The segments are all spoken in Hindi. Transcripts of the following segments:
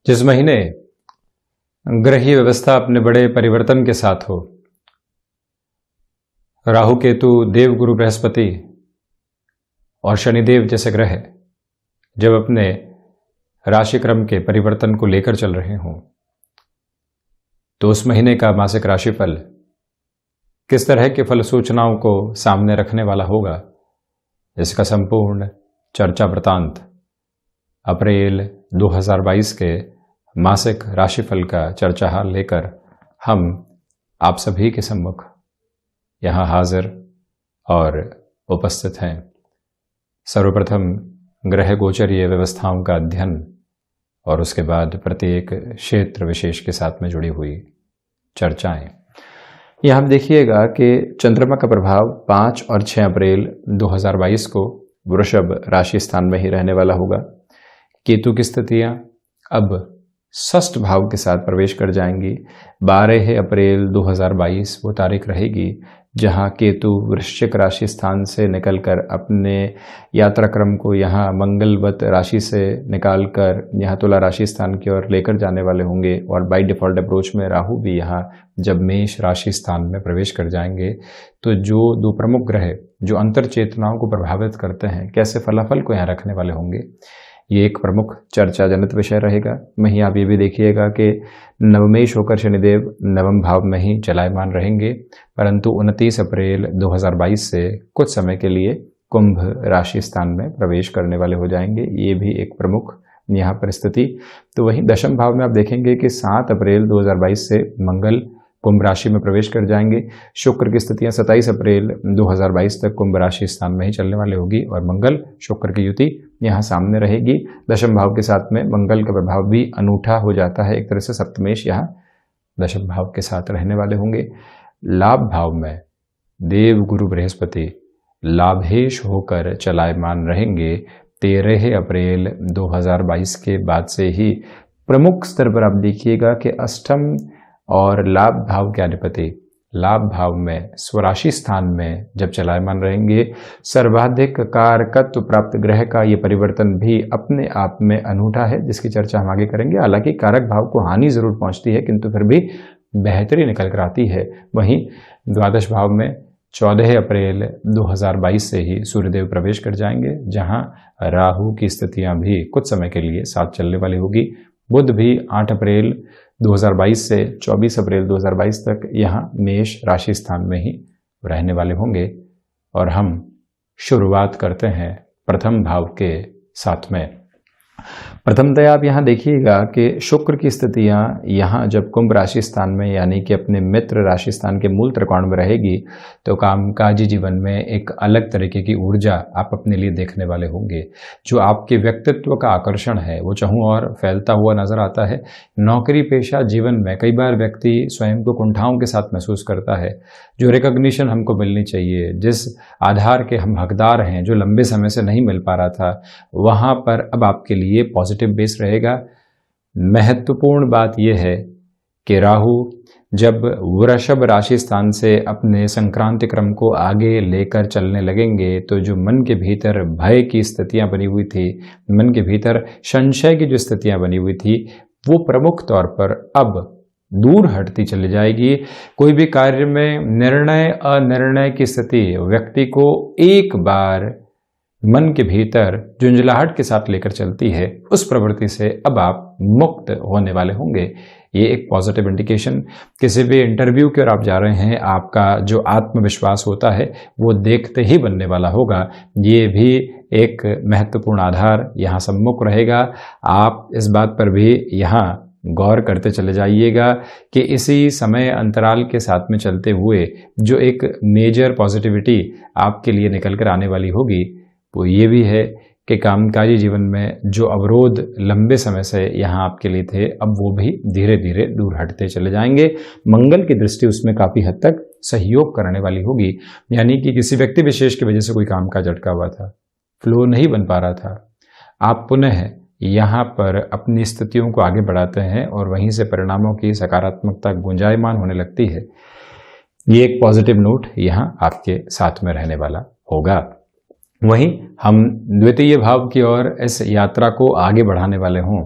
जिस महीने ग्रहीय व्यवस्था अपने बड़े परिवर्तन के साथ हो, राहु केतु देव गुरु बृहस्पति और शनिदेव जैसे ग्रह जब अपने राशि क्रम के परिवर्तन को लेकर चल रहे हों, तो उस महीने का मासिक राशिफल किस तरह के फल सूचनाओं को सामने रखने वाला होगा, इसका संपूर्ण चर्चा वृतांत अप्रैल 2022 के मासिक राशिफल का चर्चाहार लेकर हम आप सभी के सम्मुख यहाँ हाजिर और उपस्थित हैं। सर्वप्रथम ग्रह गोचरीय व्यवस्थाओं का अध्ययन और उसके बाद प्रत्येक क्षेत्र विशेष के साथ में जुड़ी हुई चर्चाएं। यहाँ देखिएगा कि चंद्रमा का प्रभाव 5 और 6 अप्रैल 2022 को वृषभ राशि स्थान में ही रहने वाला होगा। केतु की स्थितियां अब षष्ठ भाव के साथ प्रवेश कर जाएंगी। 12 अप्रैल 2022 वो तारीख रहेगी जहां केतु वृश्चिक राशि स्थान से निकलकर अपने यात्रा क्रम को यहाँ मंगलवत राशि से निकालकर यहाँ तुला राशि स्थान की ओर लेकर जाने वाले होंगे। और बाई डिफॉल्ट अप्रोच में राहु भी यहाँ जब मेष राशि स्थान में प्रवेश कर जाएंगे, तो जो दो प्रमुख ग्रह जो अंतर चेतनाओं को प्रभावित करते हैं, कैसे फलाफल को यहाँ रखने वाले होंगे, ये एक प्रमुख चर्चा जनित विषय रहेगा। वहीं आप ये भी देखिएगा कि नवमेश होकर शनिदेव नवम भाव में ही चलायमान रहेंगे, परंतु 29 अप्रैल 2022 से कुछ समय के लिए कुंभ राशि स्थान में प्रवेश करने वाले हो जाएंगे। ये भी एक प्रमुख यहाँ पर स्थिति। तो वहीं दशम भाव में आप देखेंगे कि 7 अप्रैल 2022 से मंगल कुंभ राशि में प्रवेश कर जाएंगे। शुक्र की स्थितियां 27 अप्रैल 2022 तक कुंभ राशि स्थान में ही चलने वाले होगी और मंगल शुक्र की युति यहाँ सामने रहेगी। दशम भाव के साथ में मंगल का प्रभाव भी अनूठा हो जाता है, एक तरह से सप्तमेश यहाँ दशम भाव के साथ रहने वाले होंगे। लाभ भाव में देव गुरु बृहस्पति लाभेश होकर चलायमान रहेंगे। 13 अप्रैल 2022 के बाद से ही प्रमुख स्तर पर आप देखिएगा कि अष्टम और लाभ भाव के अधिपति लाभ भाव में स्वराशि स्थान में जब चलायमान रहेंगे, सर्वाधिक कारकत्व प्राप्त ग्रह का ये परिवर्तन भी अपने आप में अनूठा है, जिसकी चर्चा हम आगे करेंगे। हालांकि कारक भाव को हानि जरूर पहुंचती है, किंतु फिर भी बेहतरी निकल कर आती है। वहीं द्वादश भाव में 14 अप्रैल 2022 से ही सूर्यदेव प्रवेश कर जाएंगे, जहां राहु की स्थितियां भी कुछ समय के लिए साथ चलने वाली होगी। बुध भी 8 अप्रैल 2022 से 24 अप्रैल 2022 तक यहाँ मेष राशि स्थान में ही रहने वाले होंगे। और हम शुरुआत करते हैं प्रथम भाव के साथ में। प्रथमतः आप यहाँ देखिएगा कि शुक्र की स्थितियाँ यहाँ जब कुंभ राशि स्थान में यानी कि अपने मित्र राशि स्थान के मूल त्रिकोण में रहेगी, तो कामकाजी जीवन में एक अलग तरीके की ऊर्जा आप अपने लिए देखने वाले होंगे। जो आपके व्यक्तित्व का आकर्षण है वो चाहूँ और फैलता हुआ नजर आता है। नौकरी पेशा जीवन में कई बार व्यक्ति स्वयं को कुंठाओं के साथ महसूस करता है। जो रिकॉग्निशन हमको मिलनी चाहिए, जिस आधार के हम हकदार हैं, जो लंबे समय से नहीं मिल पा रहा था, वहाँ पर अब आपके लिए पॉजिटिव बेस रहेगा। महत्वपूर्ण बात यह है कि राहु जब वृषभ राशि स्थान से अपने संक्रांति क्रम को आगे लेकर चलने लगेंगे, तो जो मन के भीतर भय की स्थितियां बनी हुई थी, मन के भीतर संशय की जो स्थितियां बनी हुई थी, वो प्रमुख तौर पर अब दूर हटती चली जाएगी। कोई भी कार्य में निर्णय अनिर्णय की स्थिति व्यक्ति को एक बार मन के भीतर झुंझलाहट के साथ लेकर चलती है, उस प्रवृत्ति से अब आप मुक्त होने वाले होंगे। ये एक पॉजिटिव इंडिकेशन। किसी भी इंटरव्यू की ओर आप जा रहे हैं, आपका जो आत्मविश्वास होता है वो देखते ही बनने वाला होगा। ये भी एक महत्वपूर्ण आधार यहाँ सम्मुख रहेगा। आप इस बात पर भी यहाँ गौर करते चले जाइएगा कि इसी समय अंतराल के साथ में चलते हुए जो एक मेजर पॉजिटिविटी आपके लिए निकल कर आने वाली होगी, वो ये भी है कि कामकाजी जीवन में जो अवरोध लंबे समय से यहाँ आपके लिए थे, अब वो भी धीरे धीरे दूर हटते चले जाएंगे। मंगल की दृष्टि उसमें काफ़ी हद तक सहयोग करने वाली होगी। यानी कि किसी व्यक्ति विशेष की वजह से कोई काम का झटका हुआ था, फ्लो नहीं बन पा रहा था, आप पुनः यहाँ पर अपनी स्थितियों को आगे बढ़ाते हैं और वहीं से परिणामों की सकारात्मकता गुंजायमान होने लगती है। ये एक पॉजिटिव नोट यहाँ आपके साथ में रहने वाला होगा। वहीं हम द्वितीय भाव की ओर इस यात्रा को आगे बढ़ाने वाले हों,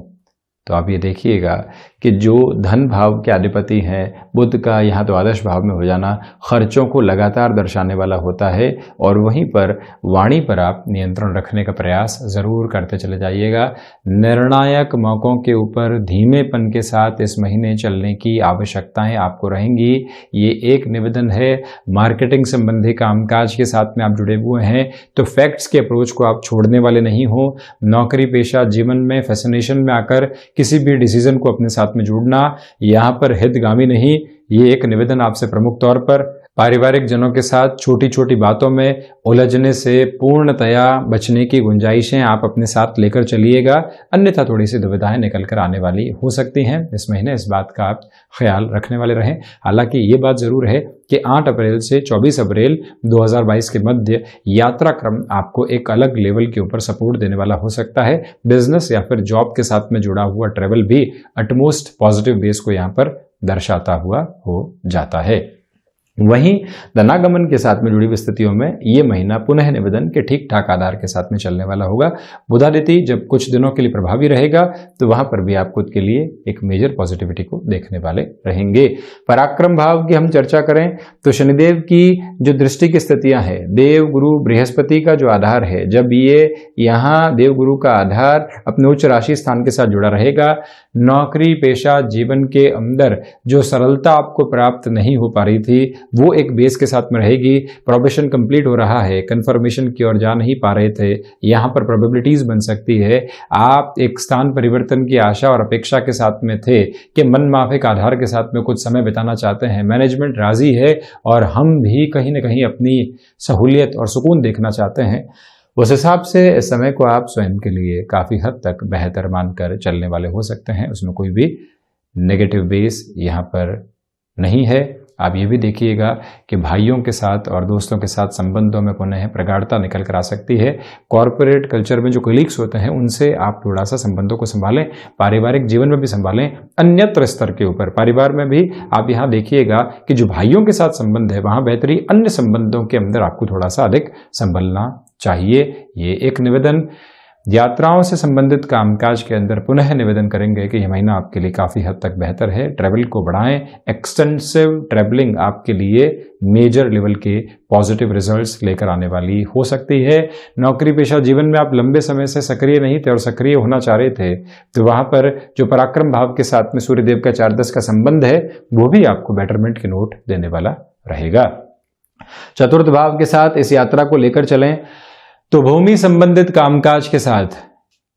तो आप ये देखिएगा कि जो धन भाव के अधिपति हैं बुध का यहाँ द्वादश भाव में हो जाना खर्चों को लगातार दर्शाने वाला होता है, और वहीं पर वाणी पर आप नियंत्रण रखने का प्रयास जरूर करते चले जाइएगा। निर्णायक मौकों के ऊपर धीमेपन के साथ इस महीने चलने की आवश्यकताएं आपको रहेंगी। ये एक निवेदन है। मार्केटिंग संबंधी कामकाज के साथ में आप जुड़े हुए हैं तो फैक्ट्स के अप्रोच को आप छोड़ने वाले नहीं हो। नौकरी पेशा जीवन में फैसिनेशन में आकर किसी भी डिसीजन को अपने साथ में जोड़ना यहाँ पर हितगामी नहीं। ये एक निवेदन आपसे प्रमुख तौर पर पारिवारिक जनों के साथ छोटी छोटी बातों में उलझने से पूर्णतया बचने की गुंजाइशें आप अपने साथ लेकर चलिएगा, अन्यथा थोड़ी सी दुविधाएं निकल कर आने वाली हो सकती हैं। इस महीने इस बात का आप ख्याल रखने वाले रहें। हालांकि ये बात जरूर है कि 8 अप्रैल से 24 अप्रैल 2022 के मध्य यात्रा क्रम आपको एक अलग लेवल के ऊपर सपोर्ट देने वाला हो सकता है। बिजनेस या फिर जॉब के साथ में जुड़ा हुआ ट्रेवल भी अटमोस्ट पॉजिटिव बेस को यहाँ पर दर्शाता हुआ हो जाता है। वहीं धनागमन के साथ में जुड़ी हुई स्थितियों में ये महीना पुनः निवेदन के ठीक ठाक आधार के साथ में चलने वाला होगा। बुधादित्य जब कुछ दिनों के लिए प्रभावी रहेगा तो वहां पर भी आप खुद के लिए एक मेजर पॉजिटिविटी को देखने वाले रहेंगे। पराक्रम भाव की हम चर्चा करें तो शनिदेव की जो दृष्टि की स्थितियां हैं, देव गुरु बृहस्पति का जो आधार है, जब ये यहाँ देव गुरु का आधार अपने उच्च राशि स्थान के साथ जुड़ा रहेगा, नौकरी पेशा जीवन के अंदर जो सरलता आपको प्राप्त नहीं हो पा रही थी वो एक बेस के साथ में रहेगी। प्रोबेशन कंप्लीट हो रहा है, कंफर्मेशन की ओर जा नहीं पा रहे थे, यहाँ पर प्रोबेबिलिटीज बन सकती है। आप एक स्थान परिवर्तन की आशा और अपेक्षा के साथ में थे कि मन माफिक आधार के साथ में कुछ समय बिताना चाहते हैं, मैनेजमेंट राजी है और हम भी कहीं ना कहीं अपनी सहूलियत और सुकून देखना चाहते हैं। उस हिसाब से इस समय को आप स्वयं के लिए काफ़ी हद तक बेहतर मानकर चलने वाले हो सकते हैं। उसमें कोई भी नेगेटिव बेस यहाँ पर नहीं है। आप ये भी देखिएगा कि भाइयों के साथ और दोस्तों के साथ संबंधों में पुनः प्रगाढ़ता निकल कर आ सकती है। कॉरपोरेट कल्चर में जो कलीग्स होते हैं उनसे आप थोड़ा सा संबंधों को संभालें, पारिवारिक जीवन में भी संभालें, अन्यत्र स्तर के ऊपर परिवार में भी आप यहाँ देखिएगा कि जो भाइयों के साथ संबंध है वहाँ बेहतरी, अन्य संबंधों के अंदर आपको थोड़ा सा अधिक संभलना चाहिए। ये एक निवेदन। यात्राओं से संबंधित कामकाज के अंदर पुनः निवेदन करेंगे कि यह महीना आपके लिए काफ़ी हद तक बेहतर है। ट्रैवल को बढ़ाएं। एक्सटेंसिव ट्रैवलिंग आपके लिए मेजर लेवल के पॉजिटिव रिजल्ट्स लेकर आने वाली हो सकती है। नौकरी पेशा जीवन में आप लंबे समय से सक्रिय नहीं थे और सक्रिय होना चाह रहे थे तो वहाँ पर जो पराक्रम भाव के साथ में सूर्यदेव का 4-10 का संबंध है वो भी आपको बेटरमेंट के नोट देने वाला रहेगा। चतुर्थ भाव के साथ इस यात्रा को लेकर चलें तो भूमि संबंधित कामकाज के साथ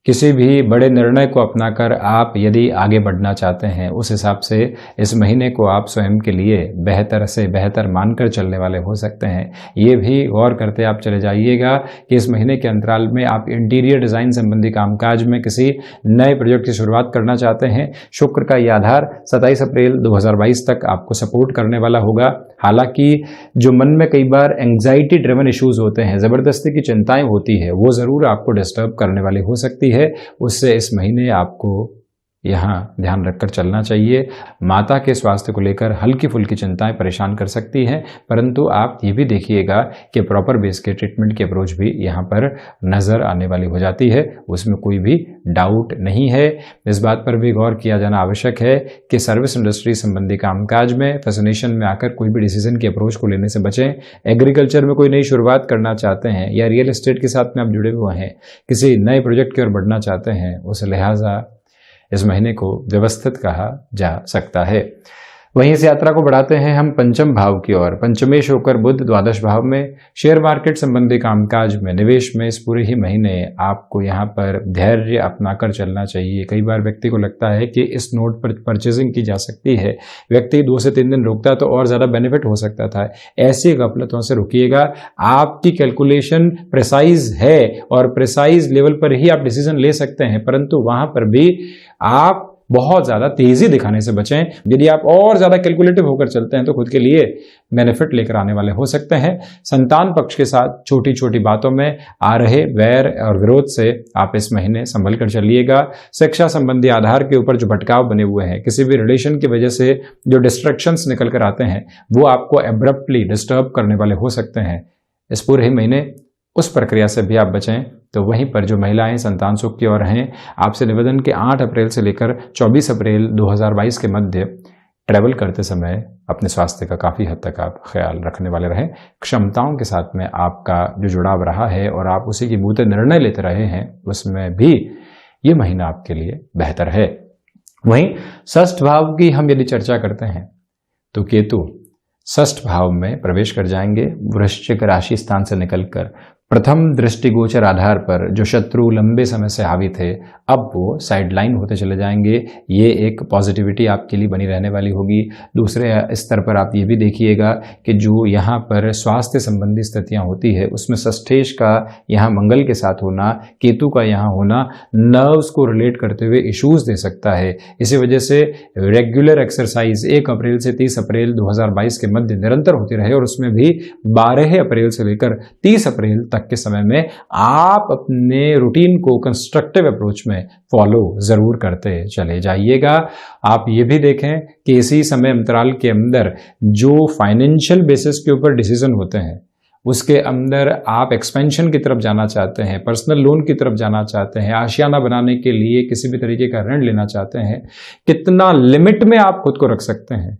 किसी भी बड़े निर्णय को अपनाकर आप यदि आगे बढ़ना चाहते हैं उस हिसाब से इस महीने को आप स्वयं के लिए बेहतर से बेहतर मानकर चलने वाले हो सकते हैं। ये भी गौर करते आप चले जाइएगा कि इस महीने के अंतराल में आप इंटीरियर डिज़ाइन संबंधी कामकाज में किसी नए प्रोजेक्ट की शुरुआत करना चाहते हैं। शुक्र का ये आधार 27 अप्रैल 2022 तक आपको सपोर्ट करने वाला होगा। हालांकि जो मन में कई बार एंग्जाइटी ड्रिवन इश्यूज होते हैं, ज़बरदस्ती की चिंताएं होती है, वो ज़रूर आपको डिस्टर्ब करने वाली हो सकती है। उससे इस महीने आपको यहाँ ध्यान रखकर चलना चाहिए। माता के स्वास्थ्य को लेकर हल्की फुल्की चिंताएं परेशान कर सकती हैं, परंतु आप ये भी देखिएगा कि प्रॉपर बेस के ट्रीटमेंट की अप्रोच भी यहाँ पर नज़र आने वाली हो जाती है, उसमें कोई भी डाउट नहीं है। इस बात पर भी गौर किया जाना आवश्यक है कि सर्विस इंडस्ट्री संबंधी कामकाज में फैसिनेशन में आकर कोई भी डिसीजन की अप्रोच को लेने से बचें। एग्रीकल्चर में कोई नई शुरुआत करना चाहते हैं या रियल एस्टेट के साथ में आप जुड़े हुए हैं, किसी नए प्रोजेक्ट की ओर बढ़ना चाहते हैं, उस लिहाजा इस महीने को व्यवस्थित कहा जा सकता है। वहीं इस यात्रा को बढ़ाते हैं हम पंचम भाव की ओर। पंचमेश होकर बुध द्वादश भाव में शेयर मार्केट संबंधी कामकाज में निवेश में इस पूरे ही महीने आपको यहाँ पर धैर्य अपनाकर चलना चाहिए। कई बार व्यक्ति को लगता है कि इस नोट पर परचेजिंग की जा सकती है, व्यक्ति 2 से 3 दिन रुकता तो और ज़्यादा बेनिफिट हो सकता था। ऐसी गफलतों से रुकिएगा। आपकी कैलकुलेशन प्रिसाइज है और प्रिसाइज लेवल पर ही आप डिसीजन ले सकते हैं, परंतु वहाँ पर भी आप बहुत ज़्यादा तेज़ी दिखाने से बचें। यदि आप और ज़्यादा कैलकुलेटिव होकर चलते हैं तो खुद के लिए बेनिफिट लेकर आने वाले हो सकते हैं। संतान पक्ष के साथ छोटी छोटी बातों में आ रहे वैर और विरोध से आप इस महीने संभल कर चलिएगा। शिक्षा संबंधी आधार के ऊपर जो भटकाव बने हुए हैं, किसी भी रिलेशन की वजह से जो डिस्ट्रैक्शंस निकल कर आते हैं वो आपको एब्रप्टली डिस्टर्ब करने वाले हो सकते हैं। इस पूरे ही महीने उस प्रक्रिया से भी आप बचें। तो वहीं पर जो महिलाएं संतान सुख की ओर हैं, आपसे निवेदन के 8 अप्रैल से लेकर 24 अप्रैल 2022 के मध्य ट्रैवल करते समय अपने स्वास्थ्य का काफ़ी हद तक आप ख्याल रखने वाले रहें। क्षमताओं के साथ में आपका जो जुड़ाव रहा है और आप उसी की बूते निर्णय लेते रहे हैं, उसमें भी ये महीना आपके लिए बेहतर है। वहीं षष्ठ भाव की हम यदि चर्चा करते हैं तो केतु षष्ठ भाव में प्रवेश कर जाएंगे। वृश्चिक राशि स्थान से निकलकर प्रथम दृष्टिगोचर आधार पर जो शत्रु लंबे समय से हावी थे, अब वो साइडलाइन होते चले जाएंगे। ये एक पॉजिटिविटी आपके लिए बनी रहने वाली होगी। दूसरे स्तर पर आप ये भी देखिएगा कि जो यहाँ पर स्वास्थ्य संबंधी स्थितियाँ होती है, उसमें षष्ठेश का यहाँ मंगल के साथ होना, केतु का यहाँ होना नर्व्स को रिलेट करते हुए इश्यूज दे सकता है। इसी वजह से रेगुलर एक्सरसाइज 1 अप्रैल से 30 अप्रैल 2022 के मध्य निरंतर होती रहे और उसमें भी 12 अप्रैल से लेकर 30 अप्रैल के समय में आप अपने रूटीन को कंस्ट्रक्टिव अप्रोच में फॉलो जरूर करते चले जाइएगा। आप ये भी देखें कि इसी समय अंतराल के अंदर जो फाइनेंशियल बेसिस के ऊपर डिसीजन होते हैं, उसके अंदर आप एक्सपेंशन की तरफ जाना चाहते हैं, पर्सनल लोन की तरफ जाना चाहते हैं, आशियाना बनाने के लिए किसी भी तरीके का ऋण लेना चाहते हैं, कितना लिमिट में आप खुद को रख सकते हैं,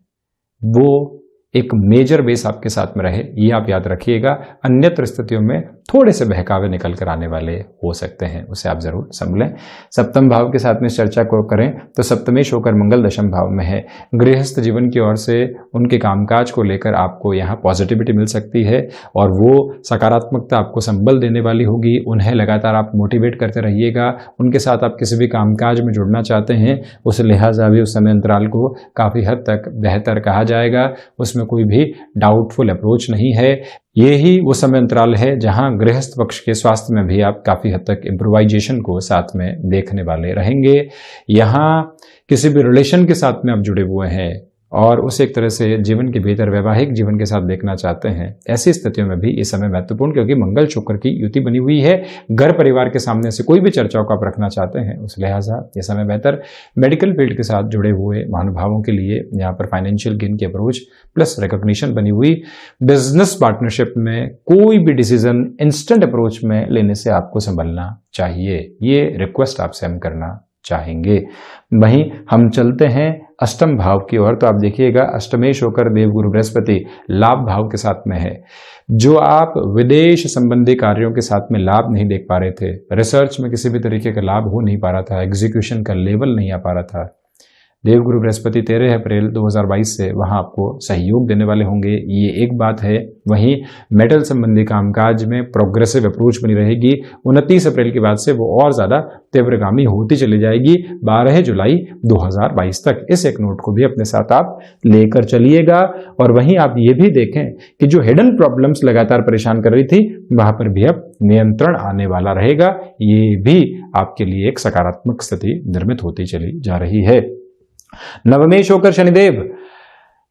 वो एक मेजर बेस आपके साथ में रहे, ये आप याद रखिएगा। अन्यत्र स्थितियों में थोड़े से बहकावे निकल कर आने वाले हो सकते हैं, उसे आप जरूर संभलें। सप्तम भाव के साथ में चर्चा को करें तो सप्तमेश होकर मंगल दशम भाव में है। गृहस्थ जीवन की ओर से उनके कामकाज को लेकर आपको यहाँ पॉजिटिविटी मिल सकती है और वो सकारात्मकता आपको संबल देने वाली होगी। उन्हें लगातार आप मोटिवेट करते रहिएगा। उनके साथ आप किसी भी कामकाज में जुड़ना चाहते हैं, उस लिहाजा भी उस समय अंतराल को काफ़ी हद तक बेहतर कहा जाएगा। उसमें कोई भी डाउटफुल अप्रोच नहीं है। ये ही वो समय अंतराल है जहां गृहस्थ पक्ष के स्वास्थ्य में भी आप काफ़ी हद तक इम्प्रोवाइजेशन को साथ में देखने वाले रहेंगे। यहाँ किसी भी रिलेशन के साथ में आप जुड़े हुए हैं और उसे एक तरह से जीवन के भीतर वैवाहिक जीवन के साथ देखना चाहते हैं, ऐसी स्थितियों में भी इस समय महत्वपूर्ण, क्योंकि मंगल शुक्र की युति बनी हुई है। घर परिवार के सामने से कोई भी चर्चाओं को आप रखना चाहते हैं, उस लिहाजा ये समय बेहतर। मेडिकल फील्ड के साथ जुड़े हुए महानुभावों के लिए यहाँ पर फाइनेंशियल गेन की अप्रोच प्लस रिकॉग्निशन बनी हुई। बिजनेस पार्टनरशिप में कोई भी डिसीजन इंस्टेंट अप्रोच में लेने से आपको संभलना चाहिए, ये रिक्वेस्ट आपसे हम करना चाहेंगे। वहीं हम चलते हैं अष्टम भाव की ओर। तो आप देखिएगा अष्टमेश होकर देवगुरु बृहस्पति लाभ भाव के साथ में है। जो आप विदेश संबंधी कार्यों के साथ में लाभ नहीं देख पा रहे थे, रिसर्च में किसी भी तरीके का लाभ हो नहीं पा रहा था, एग्जीक्यूशन का लेवल नहीं आ पा रहा था, देवगुरु बृहस्पति 13 अप्रैल 2022 से वहां आपको सहयोग देने वाले होंगे, ये एक बात है। वहीं मेटल संबंधी कामकाज में प्रोग्रेसिव अप्रोच बनी रहेगी। 29 अप्रैल के बाद से वो और ज़्यादा तीव्रगामी होती चली जाएगी 12 जुलाई 2022 तक। इस एक नोट को भी अपने साथ आप लेकर चलिएगा। और वहीं आप ये भी देखें कि जो हिडन प्रॉब्लम्स लगातार परेशान कर रही थी, वहां पर भी अब नियंत्रण आने वाला रहेगा। ये भी आपके लिए एक सकारात्मक स्थिति निर्मित होती चली जा रही है। नवमेश होकर शनिदेव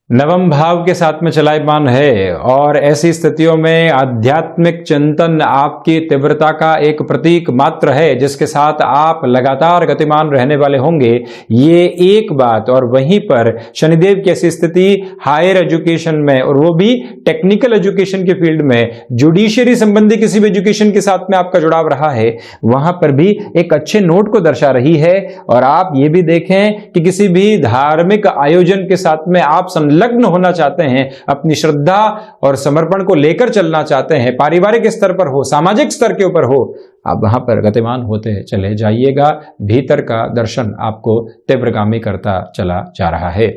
नवम भाव के साथ में चलायमान है और ऐसी स्थितियों में आध्यात्मिक चिंतन आपकी तीव्रता का एक प्रतीक मात्र है, जिसके साथ आप लगातार गतिमान रहने वाले होंगे, ये एक बात। और वहीं पर शनिदेव की ऐसी स्थिति हायर एजुकेशन में, और वो भी टेक्निकल एजुकेशन के फील्ड में, जुडिशियरी संबंधी किसी भी एजुकेशन के साथ में आपका जुड़ाव रहा है, वहां पर भी एक अच्छे नोट को दर्शा रही है। और आप ये भी देखें कि किसी भी धार्मिक आयोजन के साथ में आप लग्न होना चाहते हैं, अपनी श्रद्धा और समर्पण को लेकर चलना चाहते हैं, पारिवारिक स्तर पर हो, सामाजिक स्तर के ऊपर हो, आप वहां पर गतिमान होते चले जाइएगा। भीतर का दर्शन आपको तीव्रगामी करता चला जा रहा है।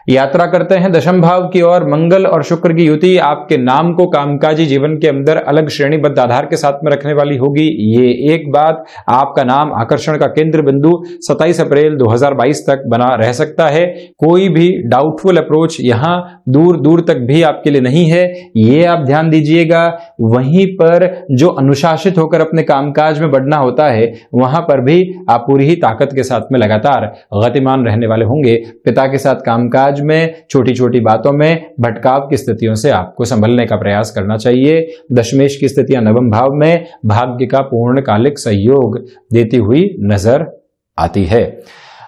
यात्रा करते हैं दशम भाव की ओर। मंगल और शुक्र की युति आपके नाम को कामकाजी जीवन के अंदर अलग श्रेणीबद्ध आधार के साथ में रखने वाली होगी, ये एक बात। आपका नाम आकर्षण का केंद्र बिंदु 27 अप्रैल 2022 तक बना रह सकता है। कोई भी डाउटफुल अप्रोच यहां दूर दूर तक भी आपके लिए नहीं है, ये आप ध्यान दीजिएगा। वहीं पर जो अनुशासित होकर अपने कामकाज में बढ़ना होता है, वहां पर भी आप पूरी ही ताकत के साथ में लगातार गतिमान रहने वाले होंगे। पिता के साथ कामकाज में छोटी छोटी बातों में भटकाव की स्थितियों से आपको संभलने का प्रयास करना चाहिए। दशमेश की स्थितियां नवम भाव में भाग्य का पूर्णकालिक सहयोग देती हुई नजर आती है।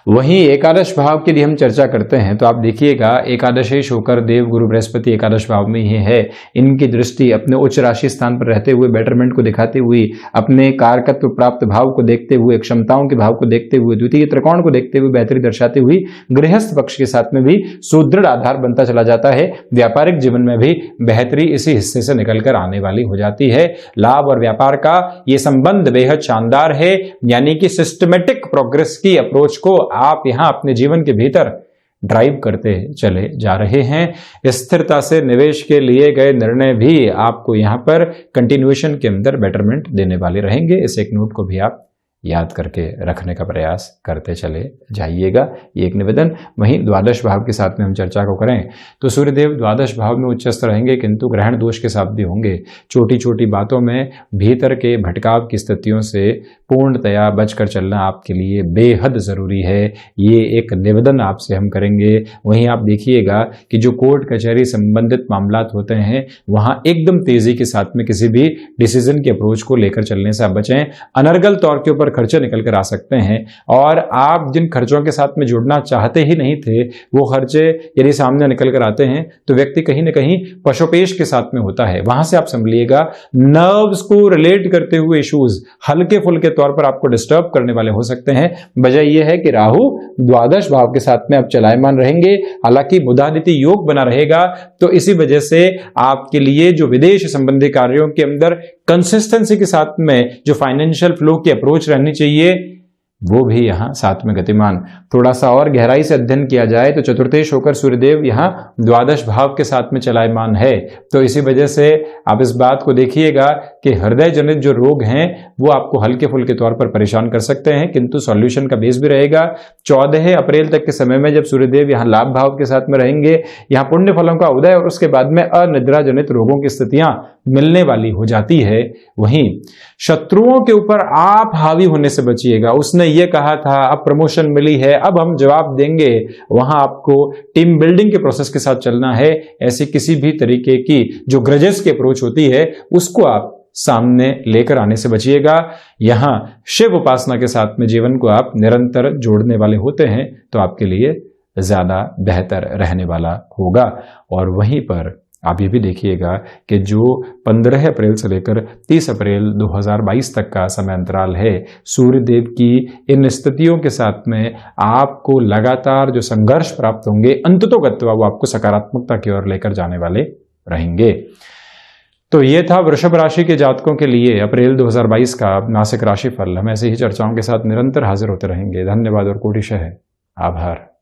वहीं एकादश भाव के लिए हम चर्चा करते हैं तो आप देखिएगा एकादशेश होकर देव गुरु बृहस्पति एकादश भाव में ही है। इनकी दृष्टि अपने उच्च राशि स्थान पर रहते हुए बेटरमेंट को दिखाते हुए, अपने कारकत्व प्राप्त भाव को देखते हुए, क्षमताओं के भाव को देखते हुए, द्वितीय त्रिकोण को देखते हुए बेहतरी दर्शाते हुए गृहस्थ पक्ष के साथ में भी सुदृढ़ आधार बनता चला जाता है। व्यापारिक जीवन में भी बेहतरी इसी हिस्से से निकलकर आने वाली हो जाती है। लाभ और व्यापार का ये संबंध बेहद शानदार है, यानी कि सिस्टमेटिक प्रोग्रेस की अप्रोच को आप यहां अपने जीवन के भीतर ड्राइव करते चले जा रहे हैं। स्थिरता से निवेश के लिए गए निर्णय भी आपको यहां पर कंटिन्यूएशन के अंदर बेटरमेंट देने वाले रहेंगे। इस एक नोट को भी आप याद करके रखने का प्रयास करते चले जाइएगा, ये एक निवेदन। वहीं द्वादश भाव के साथ में हम चर्चा को करें तो सूर्यदेव द्वादश भाव में उच्चस्थ रहेंगे, किंतु ग्रहण दोष के साथ भी होंगे। छोटी छोटी बातों में भीतर के भटकाव की स्थितियों से पूर्णतया बचकर चलना आपके लिए बेहद जरूरी है, ये एक निवेदन आपसे हम करेंगे। वहीं आप देखिएगा कि जो कोर्ट कचहरी संबंधित मामलात होते हैं वहां एकदम तेजी के साथ में किसी भी डिसीजन की अप्रोच को लेकर चलने से आप बचें। अनर्गल तौर के ऊपर खर्चे निकल कर आ सकते हैं और आप जिन खर्चों के साथ में जुड़ना चाहते ही नहीं थे वो खर्चे यदि सामने निकल कर आते हैं तो व्यक्ति कहीं ना कहीं पशुपेश के साथ में होता है। वहां से आप संभलिएगा। नर्व्स को रिलेट करते हुए इश्यूज हल्के फुल्के तौर पर आपको डिस्टर्ब करने वाले हो सकते हैं। वजह यह है कि राहु द्वादश भाव के साथ में आप चलायमान रहेंगे, हालांकि बुधादित्य योग बना रहेगा, तो इसी वजह से आपके लिए जो विदेश संबंधी कार्यों के अंदर कंसिस्टेंसी के साथ में जो फाइनेंशियल फ्लो की अप्रोच रहनी चाहिए वो भी यहां साथ में गतिमान। थोड़ा सा और गहराई से अध्ययन किया जाए तो चतुर्थेश होकर सूर्यदेव यहां द्वादश भाव के साथ में चलायमान है, तो इसी वजह से आप इस बात को देखिएगा कि हृदय जनित जो रोग हैं वो आपको हल्के फुल्के तौर पर परेशान कर सकते हैं, किंतु सॉल्यूशन का बेस भी रहेगा। 14 अप्रैल तक के समय में जब सूर्यदेव यहां लाभ भाव के साथ में रहेंगे, यहां पुण्य फलों का उदय और उसके बाद में अनिद्रा जनित रोगों की स्थितियां मिलने वाली हो जाती है। वहीं शत्रुओं के ऊपर आप हावी होने से बचिएगा। उसने ये कहा था अब प्रमोशन मिली है अब हम जवाब देंगे, वहां आपको टीम बिल्डिंग के प्रोसेस के साथ चलना है। ऐसी किसी भी तरीके की जो ग्रजेस की अप्रोच होती है उसको आप सामने लेकर आने से बचिएगा। यहां शिव उपासना के साथ में जीवन को आप निरंतर जोड़ने वाले होते हैं तो आपके लिए ज्यादा बेहतर रहने वाला होगा। और वहीं पर आप ये भी देखिएगा कि जो 15 अप्रैल से लेकर 30 अप्रैल 2022 तक का समय अंतराल है, सूर्यदेव की इन स्थितियों के साथ में आपको लगातार जो संघर्ष प्राप्त होंगे अंततोगत्वा वो आपको सकारात्मकता की ओर लेकर जाने वाले रहेंगे। तो ये था वृषभ राशि के जातकों के लिए अप्रैल 2022 का मासिक राशिफल। हम ऐसे ही चर्चाओं के साथ निरंतर हाजिर होते रहेंगे। धन्यवाद और कोटिशः आभार।